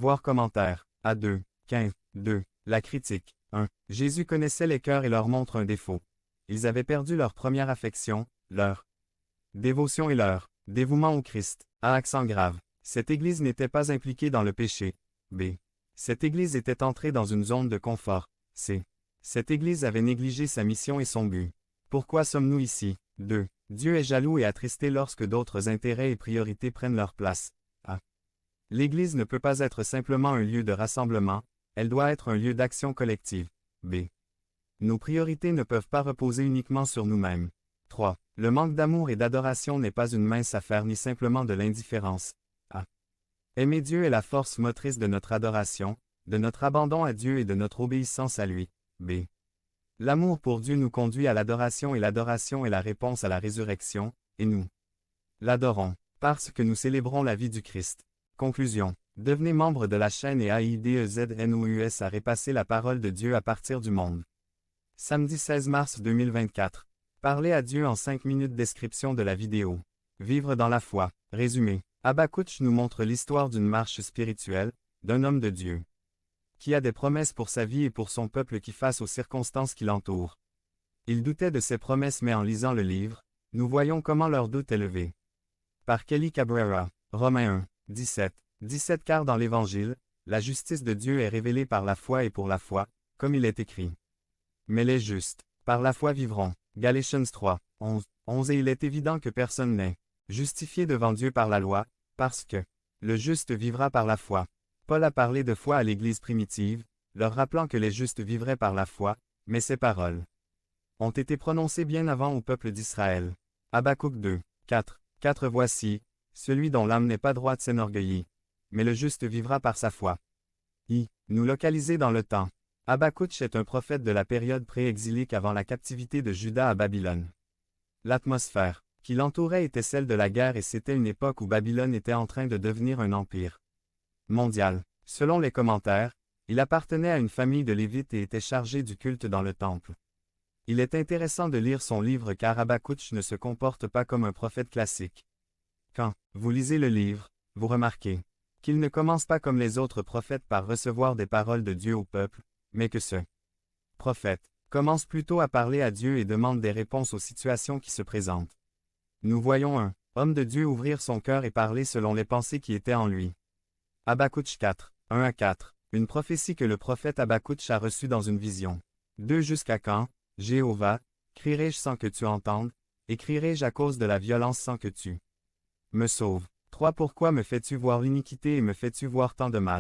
Voir commentaire. A2. 15. 2. La critique. 1. Jésus connaissait les cœurs et leur montre un défaut. Ils avaient perdu leur première affection, leur dévotion et leur dévouement au Christ. A. Accent grave. Cette Église n'était pas impliquée dans le péché. B. Cette Église était entrée dans une zone de confort. C. Cette Église avait négligé sa mission et son but. Pourquoi sommes-nous ici? 2. Dieu est jaloux et attristé lorsque d'autres intérêts et priorités prennent leur place. A. L'Église ne peut pas être simplement un lieu de rassemblement, elle doit être un lieu d'action collective. B. Nos priorités ne peuvent pas reposer uniquement sur nous-mêmes. 3. Le manque d'amour et d'adoration n'est pas une mince affaire ni simplement de l'indifférence. A. Aimer Dieu est la force motrice de notre adoration, de notre abandon à Dieu et de notre obéissance à lui. B. L'amour pour Dieu nous conduit à l'adoration et l'adoration est la réponse à la résurrection, et nous l'adorons, parce que nous célébrons la vie du Christ. Conclusion. Devenez membre de la chaîne et AIDEZNOUS à repasser la parole de Dieu à partir du monde. Samedi 16 mars 2024. Parlez à Dieu en 5 minutes. Description de la vidéo. Vivre dans la foi. Résumé. Habakouc nous montre l'histoire d'une marche spirituelle, d'un homme de Dieu, qui a des promesses pour sa vie et pour son peuple qui face aux circonstances qui l'entourent. Il doutait de ses promesses mais en lisant le livre, nous voyons comment leur doute est levé. Par Kelly Cabrera. Romains 1, 17. 17 Car dans l'Évangile, la justice de Dieu est révélée par la foi et pour la foi, comme il est écrit. Mais les justes, par la foi vivront. Galatians 3, 11. 11 Et il est évident que personne n'est justifié devant Dieu par la loi, parce que le juste vivra par la foi. Paul a parlé de foi à l'Église primitive, leur rappelant que les justes vivraient par la foi, mais ces paroles ont été prononcées bien avant au peuple d'Israël. Habakouc 2, 4. 4 Voici, celui dont l'âme n'est pas droite s'enorgueillit, mais le juste vivra par sa foi. Nous localiser dans le temps. Habakouc est un prophète de la période pré-exilique avant la captivité de Juda à Babylone. L'atmosphère qui l'entourait était celle de la guerre et c'était une époque où Babylone était en train de devenir un empire mondial. Selon les commentaires, il appartenait à une famille de Lévites et était chargé du culte dans le temple. Il est intéressant de lire son livre car Habakouc ne se comporte pas comme un prophète classique. Quand vous lisez le livre, vous remarquez qu'il ne commence pas comme les autres prophètes par recevoir des paroles de Dieu au peuple, mais que ce prophète commence plutôt à parler à Dieu et demande des réponses aux situations qui se présentent. Nous voyons un homme de Dieu ouvrir son cœur et parler selon les pensées qui étaient en lui. Habakouc 4, 1 à 4. Une prophétie que le prophète Habakouc a reçue dans une vision. 2 Jusqu'à quand, Jéhovah, crierai-je sans que tu entendes, et crierai-je à cause de la violence sans que tu me sauves. 3 Pourquoi me fais-tu voir l'iniquité et me fais-tu voir tant de mal?